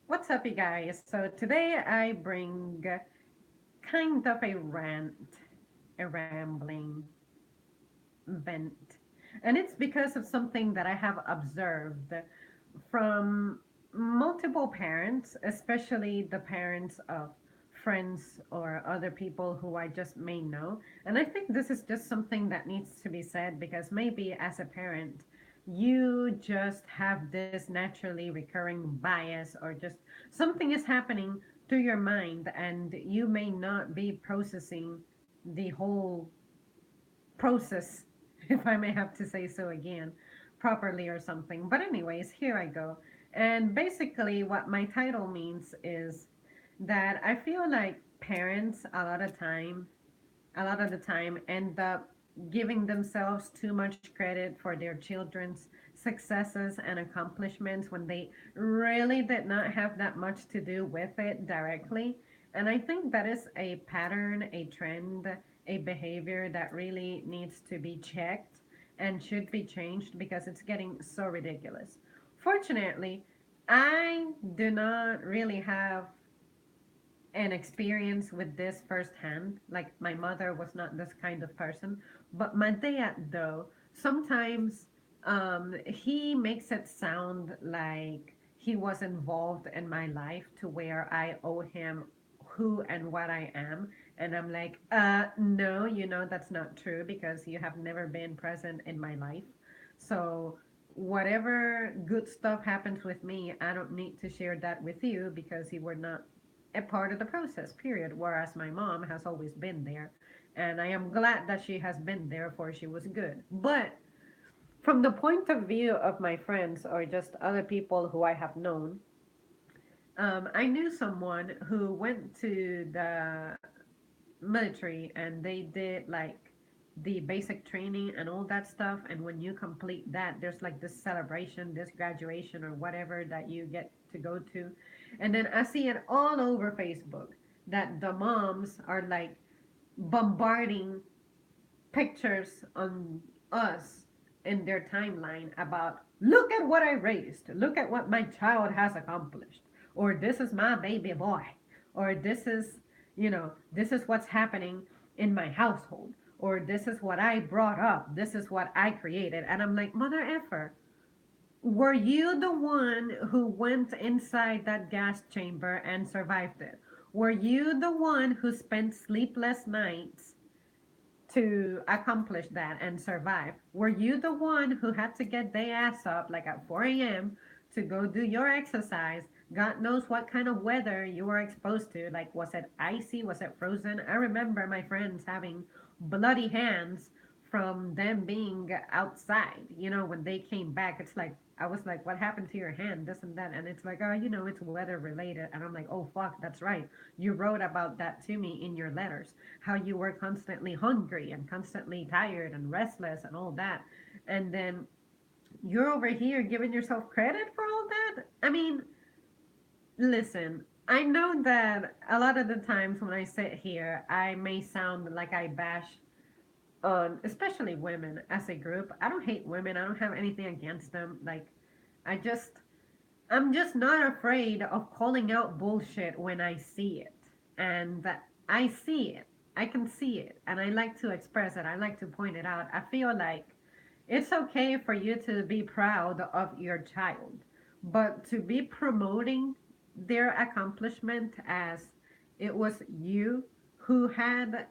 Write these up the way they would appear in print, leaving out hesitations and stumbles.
What's up, you guys? So today I bring kind of a rant, a rambling vent. And it's because of something that I have observed from multiple parents, especially the parents of friends or other people who I just may know. And I think this is just something that needs to be said because maybe as a parent, you just have this naturally recurring bias or just something is happening to your mind and you may not be processing the whole process, if I may have to say so again, properly or something. But, anyways, here I go. And basically, what my title means is that I feel like parents a lot of the time end up giving themselves too much credit for their children's successes and accomplishments when they really did not have that much to do with it directly. And I think that is a pattern, a trend, a behavior that really needs to be checked and should be changed because it's getting so ridiculous. Fortunately, I do not really have an experience with this firsthand. Like my mother was not this kind of person, but my dad, though, sometimes he makes it sound like he was involved in my life to where I owe him who and what I am. And I'm like, no, that's not true because you have never been present in my life. So whatever good stuff happens with me, I don't need to share that with you because you were not a part of the process, period. Whereas my mom has always been there. And I am glad that she has been there for she was good. But from the point of view of my friends or just other people who I have known, I knew someone who went to the military and they did like the basic training and all that stuff. And when you complete that, there's like this celebration, this graduation or whatever that you get to go to. And then I see it all over Facebook that the moms are like bombarding pictures on us in their timeline about look at what I raised, look at what my child has accomplished, or this is my baby boy, or this is what's happening in my household, or this is what I brought up, this is what I created. And I'm like, mother effer, were you the one who went inside that gas chamber and survived it? Were you the one who spent sleepless nights to accomplish that and survive? Were you the one who had to get their ass up like at 4 a.m. to go do your exercise? God knows what kind of weather you were exposed to. Like, was it icy? Was it frozen? I remember my friends having bloody hands from them being outside. When they came back, it's like, I was like, what happened to your hand? This and that. And it's like, oh, it's weather related. And I'm like, oh, fuck, that's right. You wrote about that to me in your letters, how you were constantly hungry and constantly tired and restless and all that. And then you're over here giving yourself credit for all that? I mean, listen, I know that a lot of the times when I sit here, I may sound like I bash on, especially women as a group. I don't hate women, I don't have anything against them. Like, I just, I'm just not afraid of calling out bullshit when I see it. And I see it. I can see it. And I like to express it. I like to point it out. I feel like it's okay for you to be proud of your child, but to be promoting their accomplishment as it was you who had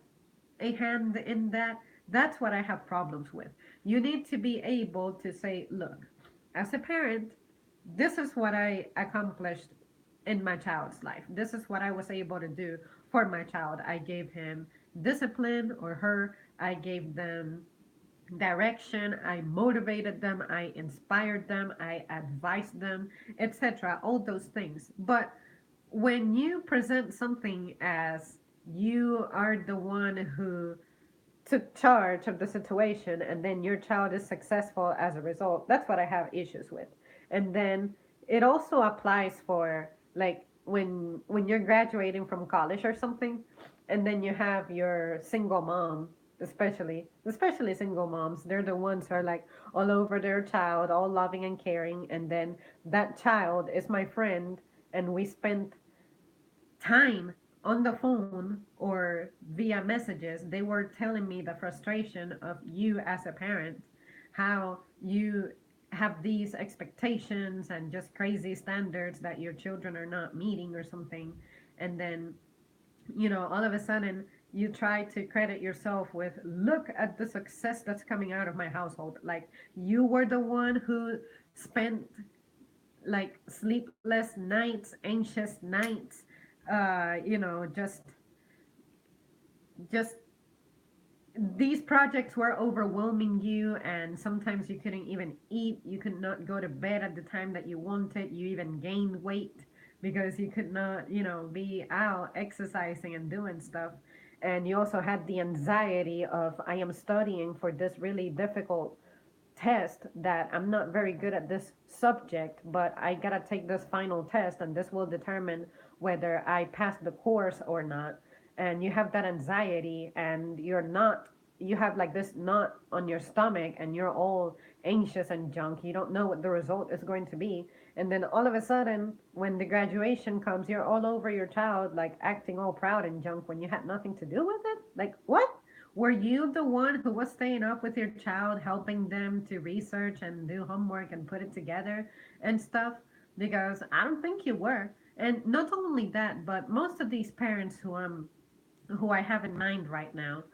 a hand in that, that's what I have problems with. You need to be able to say, look, as a parent, this is what I accomplished in my child's life. This is what I was able to do for my child. I gave him discipline or her. I gave them direction. I motivated them. I inspired them. I advised them, etc. All those things. But when you present something as you are the one who took charge of the situation and then your child is successful as a result, that's what I have issues with. And then it also applies for like when you're graduating from college or something and then you have your single mom, especially single moms, they're the ones who are like all over their child, all loving and caring, and then that child is my friend and we spent time on the phone or via messages, they were telling me the frustration of you as a parent, how you have these expectations and just crazy standards that your children are not meeting or something. And then, all of a sudden, you try to credit yourself with, look at the success that's coming out of my household. Like, you were the one who spent like sleepless nights, anxious nights, just these projects were overwhelming you, and sometimes you couldn't even eat. You could not go to bed at the time that you wanted. You even gained weight because you could not, be out exercising and doing stuff. And you also had the anxiety of, I am studying for this really difficult test, that I'm not very good at this subject, but I gotta take this final test, and this will determine whether I pass the course or not. And you have that anxiety, and you have like this knot on your stomach, and you're all anxious and junk. You don't know what the result is going to be. And then all of a sudden, when the graduation comes, you're all over your child, like acting all proud and junk when you had nothing to do with it. Like, what? Were you the one who was staying up with your child, helping them to research and do homework and put it together and stuff? Because I don't think you were. And not only that, but most of these parents who I have in mind right now,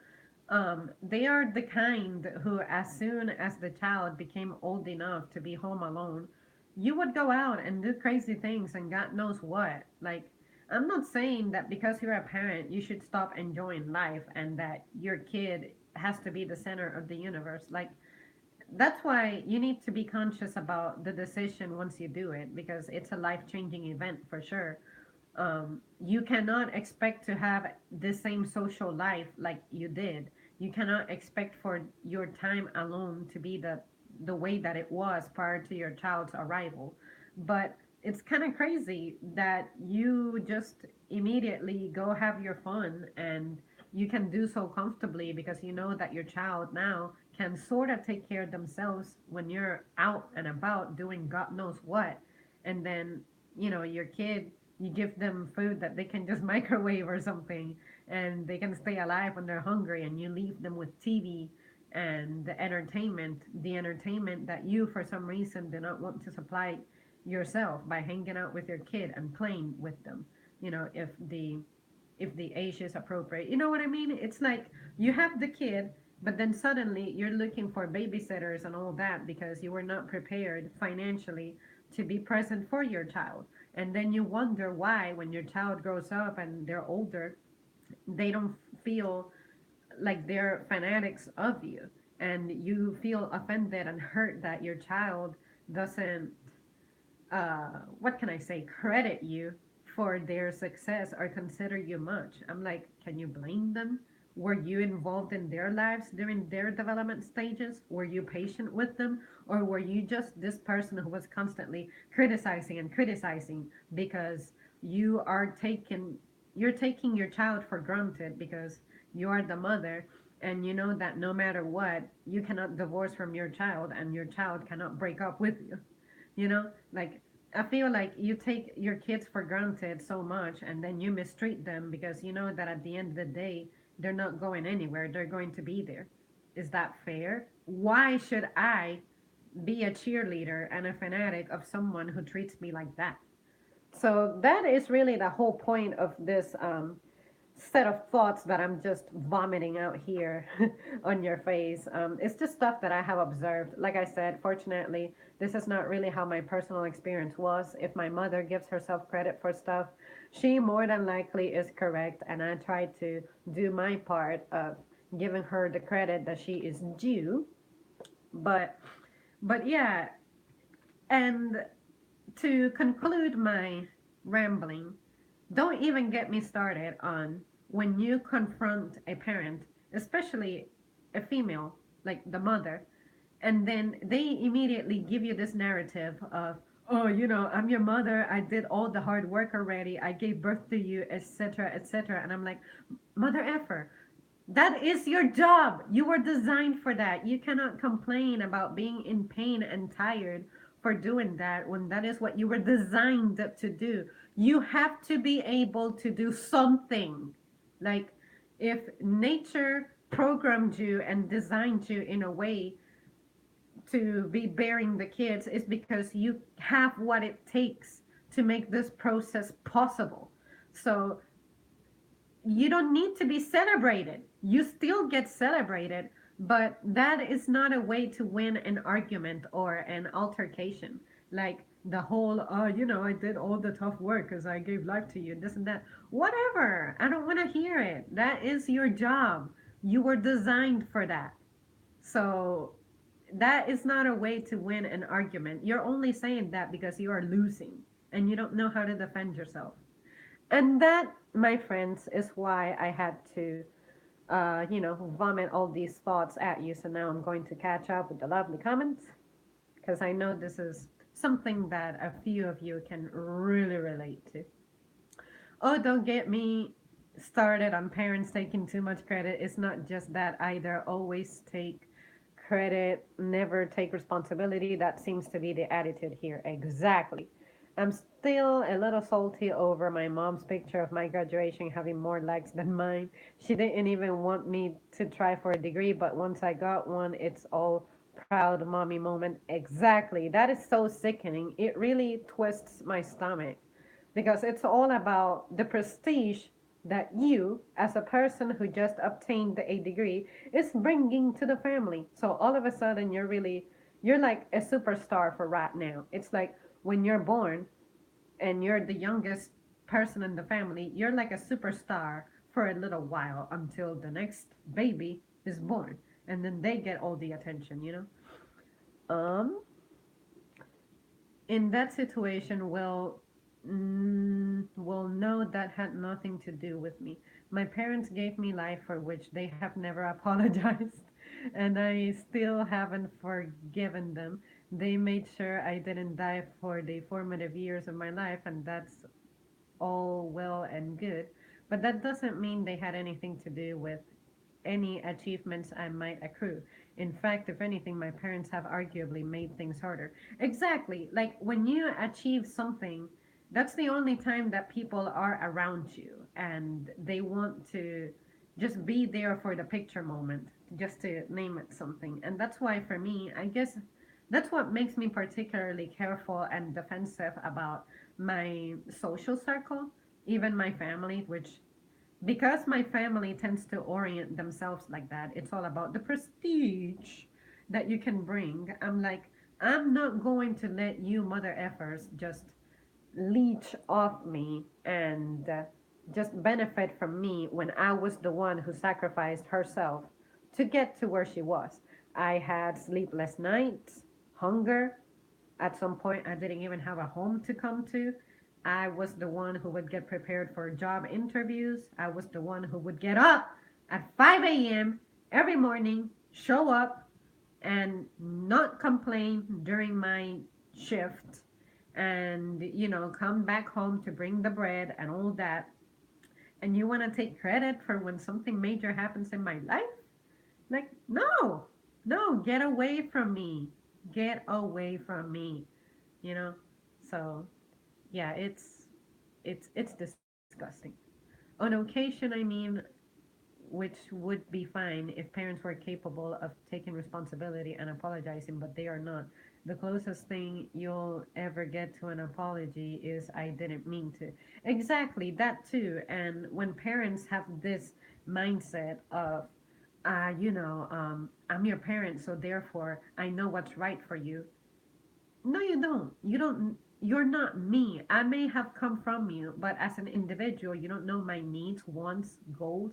they are the kind who, as soon as the child became old enough to be home alone, you would go out and do crazy things and God knows what. Like, I'm not saying that because you're a parent, you should stop enjoying life and that your kid has to be the center of the universe. Like, that's why you need to be conscious about the decision once you do it, because it's a life changing event for sure. You cannot expect to have the same social life like you did. You cannot expect for your time alone to be the way that it was prior to your child's arrival. But it's kind of crazy that you just immediately go have your fun, and you can do so comfortably because you know that your child now can sort of take care of themselves when you're out and about doing God knows what. And then, your kid, you give them food that they can just microwave or something, and they can stay alive when they're hungry, and you leave them with TV and the entertainment that you, for some reason, do not want to supply yourself by hanging out with your kid and playing with them. If the age is appropriate. You know what I mean? It's like you have the kid, but then suddenly you're looking for babysitters and all that because you were not prepared financially to be present for your child. And then you wonder why, when your child grows up and they're older, they don't feel like they're fanatics of you. And you feel offended and hurt that your child doesn't, what can I say, credit you for their success or consider you much. I'm like, can you blame them? Were you involved in their lives during their development stages? Were you patient with them? Or were you just this person who was constantly criticizing and criticizing because you are taking you're taking your child for granted because you are the mother, and you know that no matter what, you cannot divorce from your child and your child cannot break up with you. Like, I feel like you take your kids for granted so much, and then you mistreat them because you know that at the end of the day, they're not going anywhere. They're going to be there. Is that fair? Why should I be a cheerleader and a fanatic of someone who treats me like that? So that is really the whole point of this set of thoughts that I'm just vomiting out here on your face. It's just stuff that I have observed. Like I said, fortunately, this is not really how my personal experience was. If my mother gives herself credit for stuff, she more than likely is correct, and I try to do my part of giving her the credit that she is due. But but yeah, and to conclude my rambling, don't even get me started on when you confront a parent, especially a female, like the mother, and then they immediately give you this narrative of, oh, I'm your mother. I did all the hard work already. I gave birth to you, etc., etc. And I'm like, mother effer, that is your job. You were designed for that. You cannot complain about being in pain and tired for doing that when that is what you were designed to do. You have to be able to do something. Like, if nature programmed you and designed you in a way to be bearing the kids, is because you have what it takes to make this process possible. So you don't need to be celebrated. You still get celebrated, but that is not a way to win an argument or an altercation. Like the whole, I did all the tough work because I gave life to you, this and that. Whatever. I don't want to hear it. That is your job. You were designed for that. So that is not a way to win an argument. You're only saying that because you are losing and you don't know how to defend yourself. And that, my friends, is why I had to, vomit all these thoughts at you. So now I'm going to catch up with the lovely comments because I know this is something that a few of you can really relate to. Oh, don't get me started on parents taking too much credit. It's not just that either. Always take credit, never take responsibility. That seems to be the attitude here. Exactly. I'm still a little salty over my mom's picture of my graduation having more likes than mine. She didn't even want me to try for a degree, but once I got one, it's all proud mommy moment. Exactly. That is so sickening. It really twists my stomach because it's all about the prestige that you, as a person who just obtained a degree, is bringing to the family. So all of a sudden, you're like a superstar for right now. It's like when you're born and you're the youngest person in the family, you're like a superstar for a little while until the next baby is born, and then they get all the attention. Um, in that situation, will know that had nothing to do with me. My parents gave me life for which they have never apologized, and I still haven't forgiven them. They made sure I didn't die for the formative years of my life, and that's all well and good. But that doesn't mean they had anything to do with any achievements I might accrue. In fact, if anything, my parents have arguably made things harder. Exactly. Like when you achieve something, that's the only time that people are around you and they want to just be there for the picture moment, just to name it something. And that's why, for me, I guess that's what makes me particularly careful and defensive about my social circle, even my family, which because my family tends to orient themselves like that, it's all about the prestige that you can bring. I'm like, I'm not going to let you mother effers just leech off me and just benefit from me when I was the one who sacrificed herself to get to where she was. I had sleepless nights, hunger, at some point, I didn't even have a home to come to. I was the one who would get prepared for job interviews. I was the one who would get up at 5 a.m. every morning, show up, and not complain during my shift, and, come back home to bring the bread and all that. And you want to take credit for when something major happens in my life? Like, no, no, get away from me. Get away from me, you know? So, yeah, it's disgusting. On occasion, I mean, which would be fine if parents were capable of taking responsibility and apologizing, but they are not. The closest thing you'll ever get to an apology is I didn't mean to. Exactly, that too. And when parents have this mindset of, I'm your parent, so therefore I know what's right for you. No, you don't. You're not me. I may have come from you, but as an individual, you don't know my needs, wants, goals.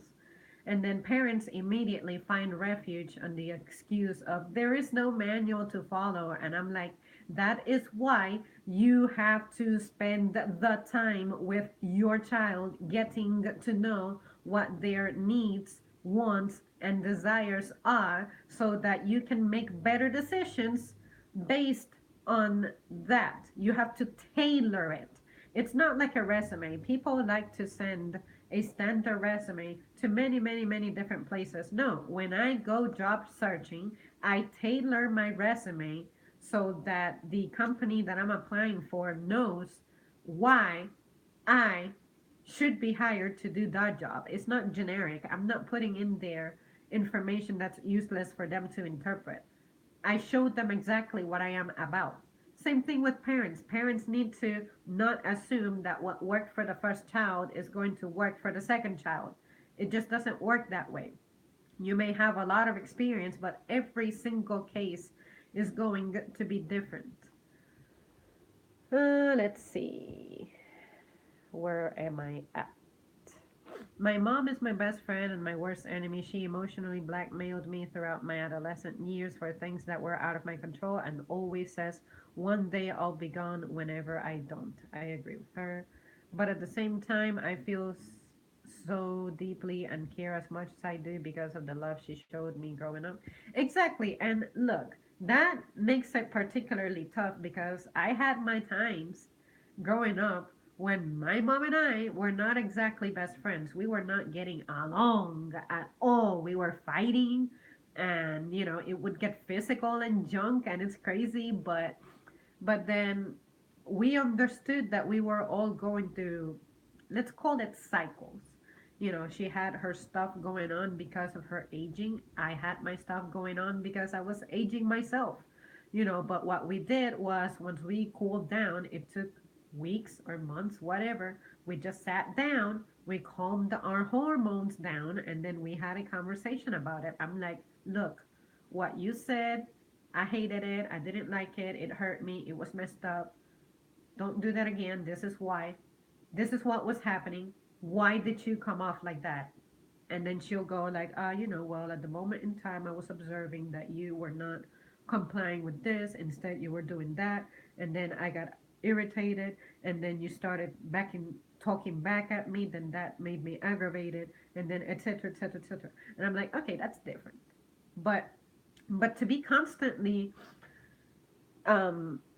And then parents immediately find refuge on the excuse of there is no manual to follow. And I'm like, that is why you have to spend the time with your child getting to know what their needs, wants, and desires are so that you can make better decisions based on that. You have to tailor it. It's not like a resume. People like to send a standard resume to many, many, many different places. No, when I go job searching, I tailor my resume so that the company that I'm applying for knows why I should be hired to do that job. It's not generic. I'm not putting in there information that's useless for them to interpret. I showed them exactly what I am about. Same thing with parents. Parents need to not assume that what worked for the first child is going to work for the second child. It just doesn't work that way. You may have a lot of experience, but every single case is going to be different. Let's see. Where am I at? My mom is my best friend and my worst enemy. She emotionally blackmailed me throughout my adolescent years for things that were out of my control and always says, one day I'll be gone whenever I don't. I agree with her. But at the same time, I feel so deeply and care as much as I do because of the love she showed me growing up. Exactly. And look, that makes it particularly tough because I had my times growing up when my mom and I were not exactly best friends. We were not getting along at all. We were fighting and it would get physical and junk and it's crazy, but then we understood that we were all going through, let's call it cycles. She had her stuff going on because of her aging. I had my stuff going on because I was aging myself. But what we did was once we cooled down, it took weeks or months, whatever. We just sat down, we calmed our hormones down, and then we had a conversation about it. I'm like, look, what you said, I hated it. I didn't like it. It hurt me. It was messed up. Don't do that again. This is why. This is what was happening. Why did you come off like that? And then she'll go like, well, at the moment in time, I was observing that you were not complying with this. Instead, you were doing that. And then I got irritated. And then you started talking back at me. Then that made me aggravated. And then et cetera, et cetera, et cetera. And I'm like, okay, that's different. But to be constantly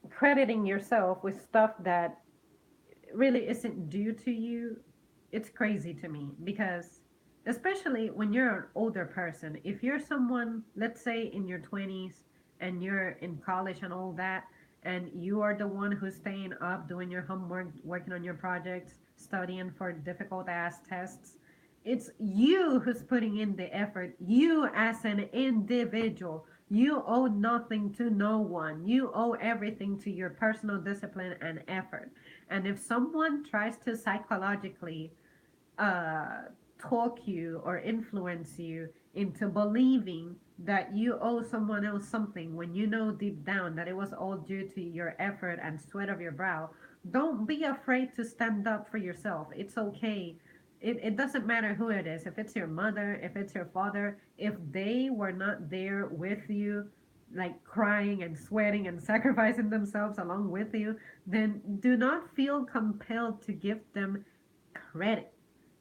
crediting yourself with stuff that really isn't due to you, it's crazy to me because especially when you're an older person, if you're someone, let's say in your 20s and you're in college and all that, and you are the one who's staying up, doing your homework, working on your projects, studying for difficult ass tests, it's you who's putting in the effort. You as an individual, you owe nothing to no one. You owe everything to your personal discipline and effort. And if someone tries to psychologically uh, talk you or influence you into believing that you owe someone else something when you know deep down that it was all due to your effort and sweat of your brow, don't be afraid to stand up for yourself. It's okay. It doesn't matter who it is. If it's your mother, if it's your father, if they were not there with you, like crying and sweating and sacrificing themselves along with you, then do not feel compelled to give them credit.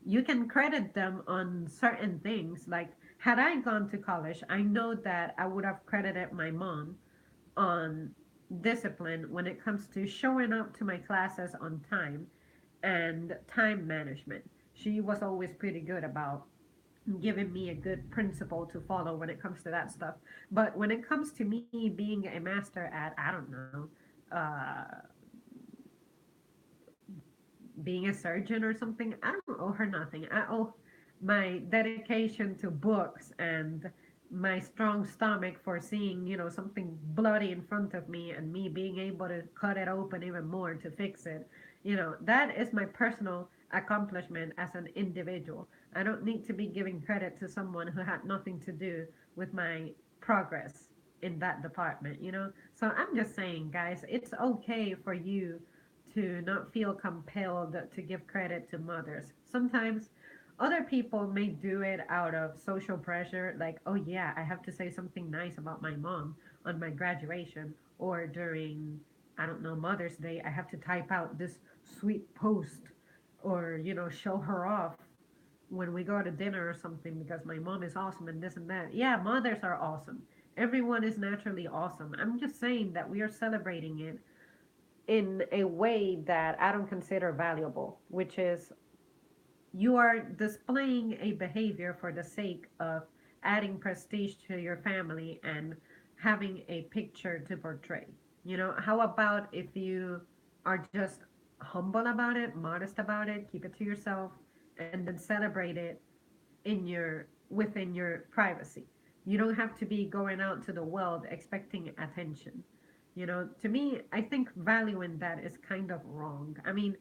You can credit them on certain things. Like, had I gone to college, I know that I would have credited my mom on discipline when it comes to showing up to my classes on time and time management. She was always pretty good about giving me a good principle to follow when it comes to that stuff. But when it comes to me being a master at, I don't know, uh, being a surgeon or something, I don't owe her nothing. I owe my dedication to books and my strong stomach for seeing, something bloody in front of me and me being able to cut it open even more to fix it. That is my personal accomplishment as an individual. I don't need to be giving credit to someone who had nothing to do with my progress in that department. So I'm just saying, guys, it's okay for you to not feel compelled to give credit to mothers. Sometimes other people may do it out of social pressure, like, oh yeah, I have to say something nice about my mom on my graduation, or during, I don't know, Mother's Day, I have to type out this sweet post, or, show her off when we go to dinner or something because my mom is awesome and this and that. Yeah, mothers are awesome. Everyone is naturally awesome. I'm just saying that we are celebrating it in a way that I don't consider valuable, which is you are displaying a behavior for the sake of adding prestige to your family and having a picture to portray. How about if you are just humble about it, modest about it, keep it to yourself, and then celebrate it in your within your privacy. You don't have to be going out to the world expecting attention. To me, I think valuing that is kind of wrong. I mean,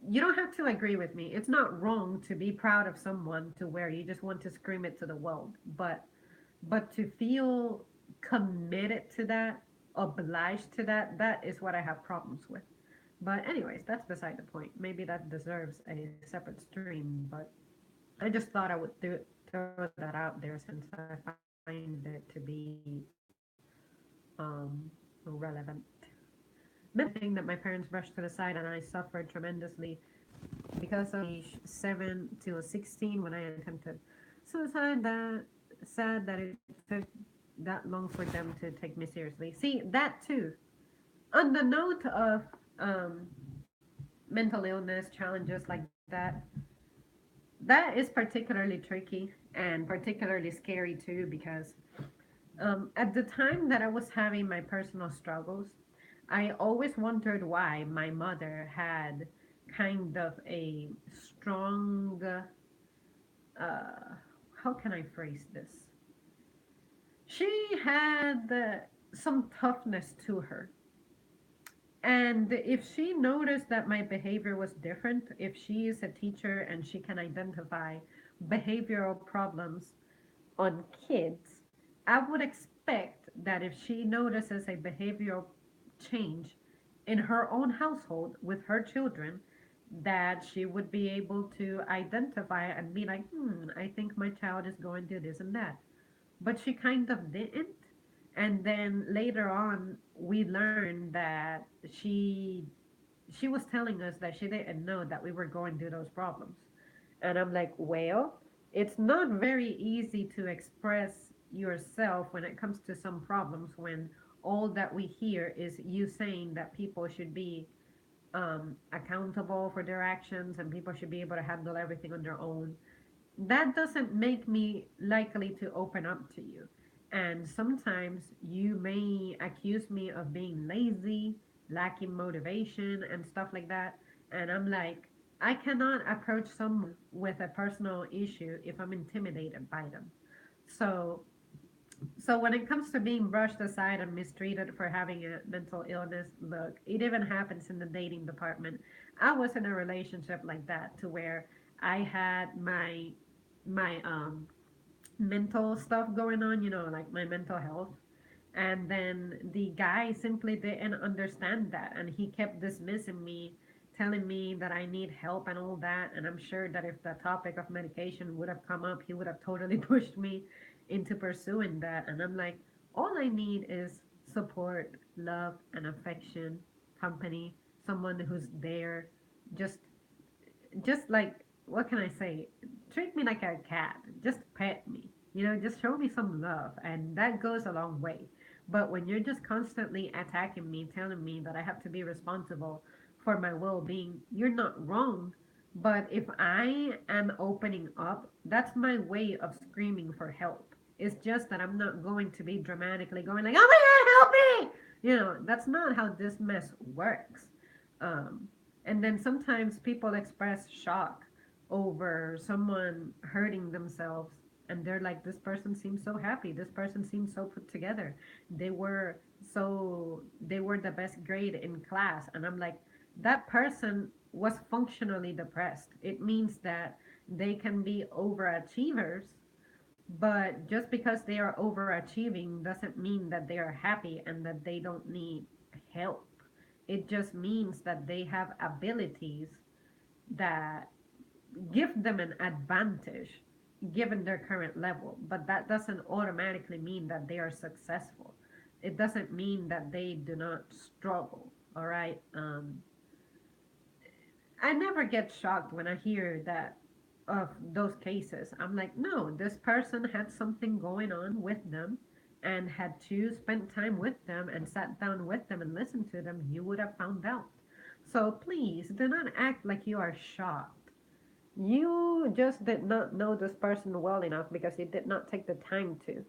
you don't have to agree with me. It's not wrong to be proud of someone to where you just want to scream it to the world, but to feel committed to that, obliged to that, that is what I have problems with. But anyways, that's beside the point. Maybe that deserves a separate stream, but I just thought I would throw that out there since I find it to be relevant. Mental illness was another thing that my parents brushed to the side, and I suffered tremendously because of age 7 to 16 when I attempted suicide. That sad that it took that long for them to take me seriously. See, that too. On the note of um, mental illness challenges like that, that is particularly tricky and particularly scary too because at the time that I was having my personal struggles, I always wondered why my mother had kind of a strong, uh, how can I phrase this? She had some toughness to her. And if she noticed that my behavior was different, if she is a teacher and she can identify behavioral problems on kids, I would expect that if she notices a behavioral change in her own household with her children, that she would be able to identify and be like, I think my child is going to this and that. But she kind of didn't. And then later on, we learned that she was telling us that she didn't know that we were going through those problems. And I'm like, well, it's not very easy to express yourself when it comes to some problems when all that we hear is you saying that people should be accountable for their actions and people should be able to handle everything on their own. That doesn't make me likely to open up to you. And sometimes you may accuse me of being lazy, lacking motivation, and stuff like that. And I'm like, I cannot approach someone with a personal issue if I'm intimidated by them. So, so when it comes to being brushed aside and mistreated for having a mental illness, look, it even happens in the dating department. I was in a relationship like that to where I had my mental stuff going on, like my mental health. And then the guy simply didn't understand that. And he kept dismissing me, telling me that I need help and all that. And I'm sure that if the topic of medication would have come up, he would have totally pushed me into pursuing that. And I'm like, all I need is support, love, and affection, company, someone who's there, just just like what can I say? Treat me like a cat. Just pet me. Just show me some love, and that goes a long way. But when you're just constantly attacking me, telling me that I have to be responsible for my well-being, you're not wrong. But if I am opening up, that's my way of screaming for help. It's just that I'm not going to be dramatically going like, "Oh my God, help me!" That's not how this mess works. Um, and then sometimes people express shock over someone hurting themselves, and they're like, this person seems so happy. This person seems so put together. They were the best grade in class. And I'm like, that person was functionally depressed. It means that they can be overachievers, but just because they are overachieving doesn't mean that they are happy and that they don't need help. It just means that they have abilities that give them an advantage given their current level, but that doesn't automatically mean that they are successful. It doesn't mean that they do not struggle. All right. I never get shocked when I hear that of those cases. I'm like, no, this person had something going on with them and had to spend time with them and sat down with them and listened to them, you would have found out. So please do not act like you are shocked. You just did not know this person well enough because you did not take the time to.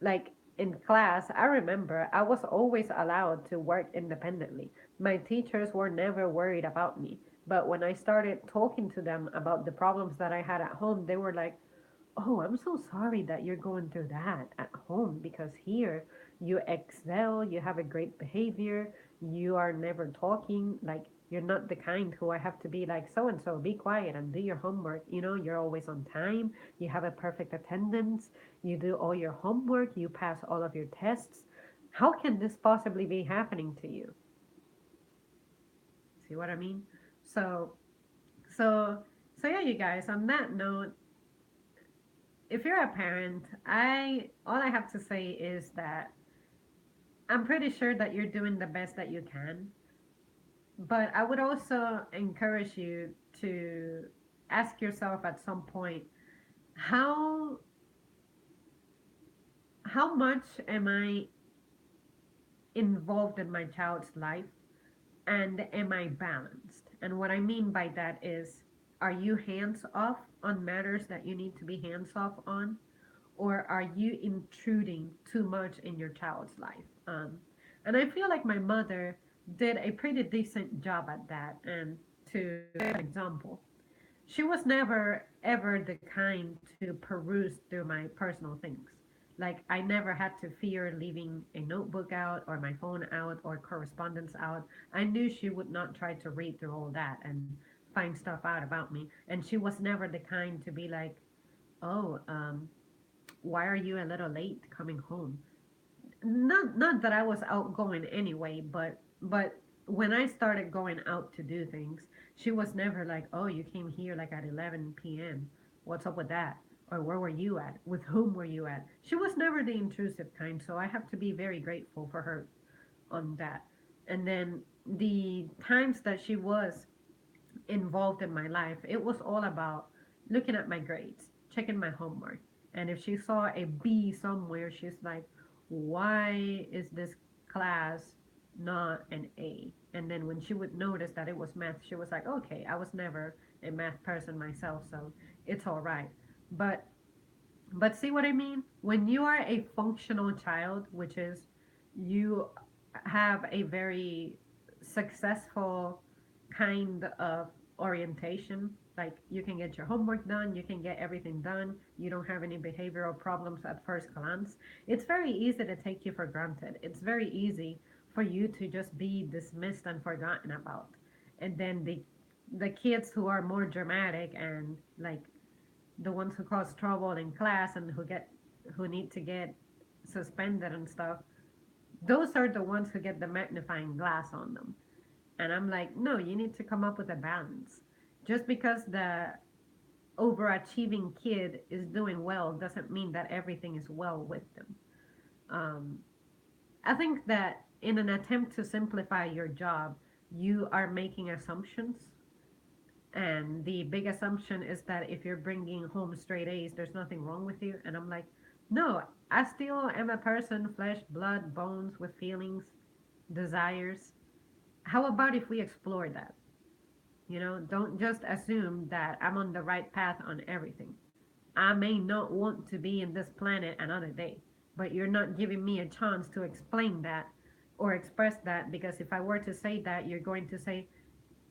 Like, in class, I remember I was always allowed to work independently. My teachers were never worried about me. But when I started talking to them about the problems that I had at home, they were like, "Oh, I'm so sorry that you're going through that at home because here you excel, you have a great behavior, you are never talking, like you're not the kind who I have to be like so and so, be quiet and do your homework. You're always on time, you have a perfect attendance, you do all your homework, you pass all of your tests. How can this possibly be happening to you?" See what I mean? So, so, so yeah, you guys, on that note, if you're a parent, I all I have to say is that I'm pretty sure that you're doing the best that you can, but I would also encourage you to ask yourself at some point, how how much am I involved in my child's life, and am I balanced? And what I mean by that is, are you hands off on matters that you need to be hands off on, or are you intruding too much in your child's life? And I feel like my mother did a pretty decent job at that. And to give an example, she was never ever the kind to peruse through my personal things. Like, I never had to fear leaving a notebook out or my phone out or correspondence out. I knew she would not try to read through all that and find stuff out about me. And she was never the kind to be like, "Oh, why are you a little late coming home?" Not that I was outgoing anyway, but when I started going out to do things, she was never like, "Oh, you came here like at 11 p.m. What's up with that?" Or, "Where were you at? With whom were you at?" She was never the intrusive kind, so I have to be very grateful for her on that. And then the times that she was involved in my life, it was all about looking at my grades, checking my homework. And if she saw a B somewhere, she's like, "Why is this class not an A?" And then when she would notice that it was math, she was like, "Okay, I was never a math person myself, so it's all right." But but see what I mean? When you are a functional child, which is, you have a very successful kind of orientation, like you can get your homework done, you can get everything done, you don't have any behavioral problems at first glance, it's very easy to take you for granted. It's very easy for you to just be dismissed and forgotten about. And then the kids who are more dramatic and like the ones who cause trouble in class and who need to get suspended and stuff, those are the ones who get the magnifying glass on them. And I'm like, no, you need to come up with a balance. Just because the overachieving kid is doing well doesn't mean that everything is well with them. um, I think that in an attempt to simplify your job, you are making assumptions. And the big assumption is that if you're bringing home straight A's, there's nothing wrong with you. And I'm like, no, I still am a person, flesh, blood, bones, with feelings, desires. How about if we explore that? Don't just assume that I'm on the right path on everything. I may not want to be in this planet another day, but you're not giving me a chance to explain that or express that, because if I were to say that, you're going to say,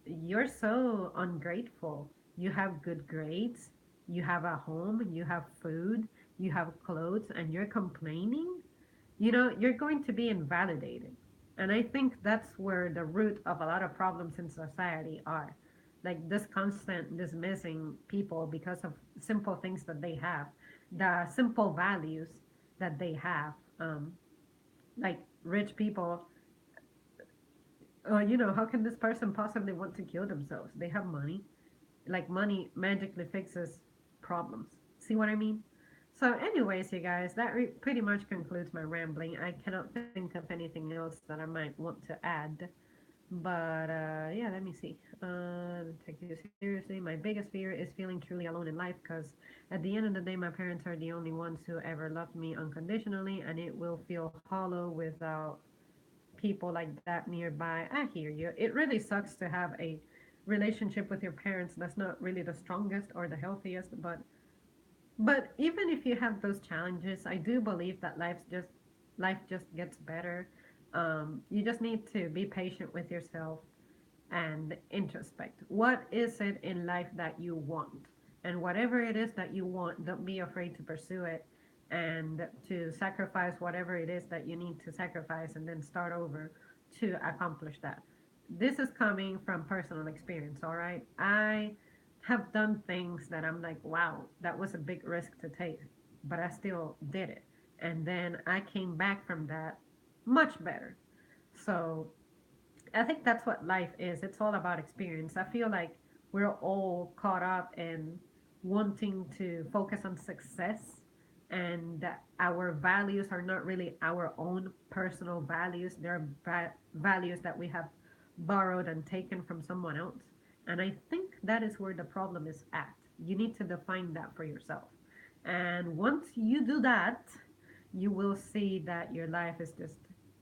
"You're so ungrateful. You have good grades, you have a home, you have food, you have clothes, and you're complaining?" You're going to be invalidated. And I think that's where the root of a lot of problems in society are. Like this constant dismissing people because of simple things that they have, the simple values that they have. Like rich people, how can this person possibly want to kill themselves? They have money. Like money magically fixes problems. See what I mean? So, anyways, you guys, that pretty much concludes my rambling. I cannot think of anything else that I might want to add. But yeah, let me see. Take you seriously. My biggest fear is feeling truly alone in life, because at the end of the day, my parents are the only ones who ever loved me unconditionally, and it will feel hollow without people like that nearby. I hear you. It really sucks to have a relationship with your parents that's not really the strongest or the healthiest, but even if you have those challenges, I do believe that life's just Life just gets better. You just need to be patient with yourself and introspect. What is it in life that you want? And whatever it is that you want, don't be afraid to pursue it and to sacrifice whatever it is that you need to sacrifice and then start over to accomplish that. This is coming from personal experience, all right? I have done things that I'm like, wow, that was a big risk to take, but I still did it. And then I came back from that much better. So I think that's what life is. It's all about experience. I feel like we're all caught up in wanting to focus on success, and that our values are not really our own personal values. They're values that we have borrowed and taken from someone else. And I think that is where the problem is at. You need to define that for yourself. And once you do that, you will see that your life is just,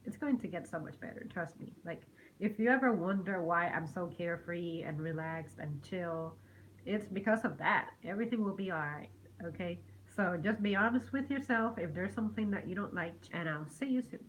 it's going to get so much better. Trust me. Like, if you ever wonder why I'm so carefree and relaxed and chill, it's because of that. Everything will be all right. Okay? So just be honest with yourself if there's something that you don't like, and I'll see you soon.